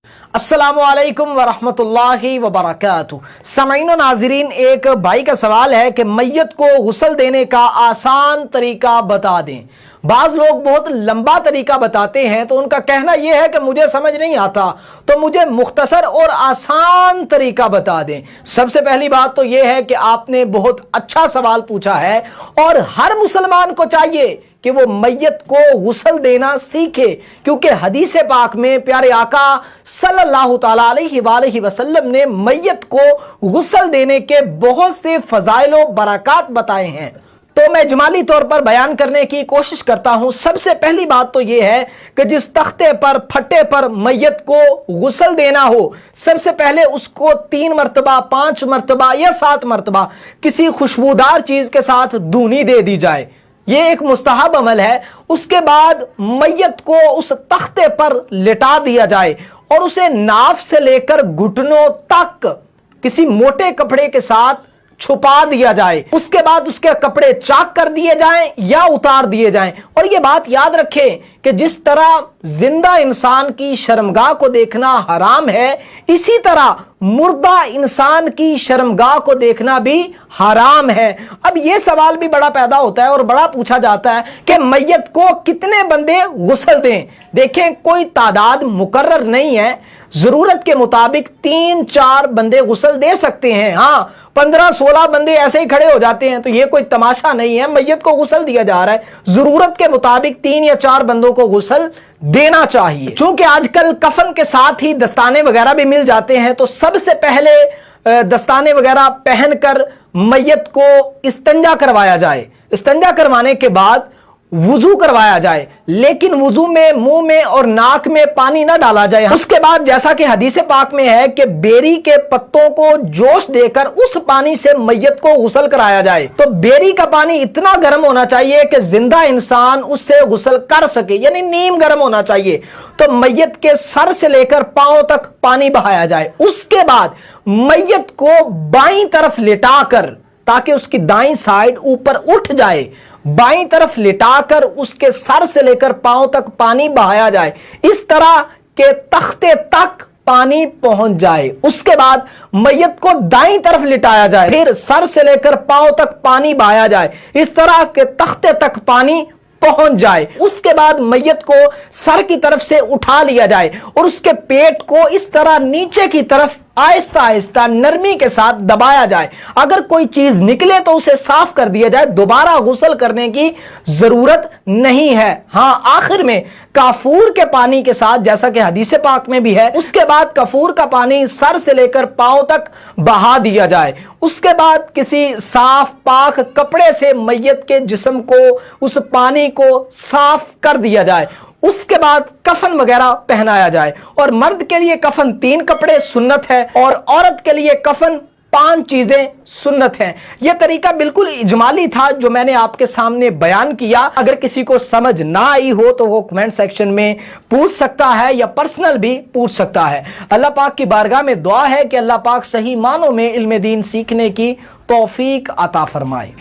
अस्सलामुअलैकुम वरहमतुल्लाहि वबरकातुहू। सामीन व नाज़रीन, एक भाई का सवाल है कि मैयत को गुस्ल देने का आसान तरीका बता दें। बाज लोग बहुत लंबा तरीका बताते हैं, तो उनका कहना यह है कि मुझे समझ नहीं आता, तो मुझे मुख्तसर और आसान तरीका बता दें। सबसे पहली बात तो यह है कि आपने बहुत अच्छा सवाल पूछा है और हर मुसलमान को चाहिए कि वो मैयत को गुस्ल देना सीखे, क्योंकि हदीस पाक में प्यारे आका सल्लल्लाहु तआला अलैहि वसल्लम ने मैयत को गुस्ल देने के बहुत से फजाइल व बरक़ात बताए हैं। तो मैं इजमाली तौर पर बयान करने की कोशिश करता हूं। सबसे पहली बात तो यह है कि जिस तख्ते पर फट्टे पर मैयत को गुस्ल देना हो, सबसे पहले उसको 3 मरतबा 5 मरतबा या 7 मरतबा किसी खुशबूदार चीज के साथ धूनी दे दी जाए। यह एक मुस्तहब अमल है। उसके बाद मैयत को उस तख्ते पर लिटा दिया जाए और उसे नाफ से लेकर घुटनों तक किसी मोटे कपड़े के साथ छुपा दिया जाए। उसके बाद उसके कपड़े चाक कर दिए जाएं या उतार दिए जाएं। और यह बात याद रखें कि जिस तरह जिंदा इंसान की शर्मगाह को देखना हराम है, इसी तरह मुर्दा इंसान की शर्मगाह को देखना भी हराम है। अब यह सवाल भी बड़ा पैदा होता है और बड़ा पूछा जाता है कि मैयत को कितने बंदे गुस्ल दें। देखें, कोई तादाद मुकर्रर नहीं है। जरूरत के मुताबिक 3-4 बंदे गुस्ल दे सकते हैं। हाँ, 15-16 बंदे ऐसे ही खड़े हो जाते हैं तो यह कोई तमाशा नहीं है। मैयत को गुस्ल दिया जा रहा है, जरूरत के मुताबिक 3 या 4 बंदों को गुस्ल देना चाहिए। चूंकि आजकल कफन के साथ ही दस्ताने वगैरह भी मिल जाते हैं, तो सबसे पहले दस्ताने वगैरह पहनकर मैयत को इस्तंजा करवाया जाए। इस्तंजा करवाने के बाद वुजू करवाया जाए, लेकिन वुजू में मुंह में और नाक में पानी ना डाला जाए। उसके बाद जैसा कि हदीस पाक में है कि बेरी के पत्तों को जोश देकर उस पानी से मैयत को गुस्ल कराया जाए। तो बेरी का पानी इतना गर्म होना चाहिए कि जिंदा इंसान उससे गुस्ल कर सके, यानी नीम गर्म होना चाहिए। तो मैयत के सर से लेकर पांव तक पानी बहाया जाए। उसके बाद मैयत को बाईं तरफ लिटाकर, ताकि उसकी दाईं साइड ऊपर उठ जाए, बाईं तरफ लिटाकर उसके सर से लेकर पांव तक पानी बहाया जाए, इस तरह के तख्ते तक पानी पहुंच जाए। उसके बाद मैयत को दाईं तरफ लिटाया जाए, फिर सर से लेकर पांव तक पानी बहाया जाए, इस तरह के तख्ते तक पानी पहुंच जाए। उसके बाद मैयत को सर की तरफ से उठा लिया जाए और उसके पेट को इस तरह नीचे की तरफ आहिस्ता आहिस्ता नरमी के साथ दबाया जाए। अगर कोई चीज निकले तो उसे साफ कर दिया जाए, दोबारा गुस्ल करने की जरूरत नहीं है। हां, आखिर में काफूर के पानी के साथ, जैसा कि हदीस पाक में भी है, उसके बाद काफूर का पानी सर से लेकर पांव तक बहा दिया जाए। उसके बाद किसी साफ पाक कपड़े से मैयत के जिस्म को, उस पानी को साफ कर दिया जाए। उसके बाद कफन वगैरह पहनाया जाए। और मर्द के लिए कफन 3 कपड़े सुन्नत है और औरत के लिए कफन 5 चीजें सुन्नत हैं। यह तरीका बिल्कुल इजमाली था जो मैंने आपके सामने बयान किया। अगर किसी को समझ ना आई हो तो वो कमेंट सेक्शन में पूछ सकता है या पर्सनल भी पूछ सकता है। अल्लाह पाक की बारगाह में दुआ है कि अल्लाह पाक सही मानों में इल्म दीन सीखने की तौफीक अता फरमाए।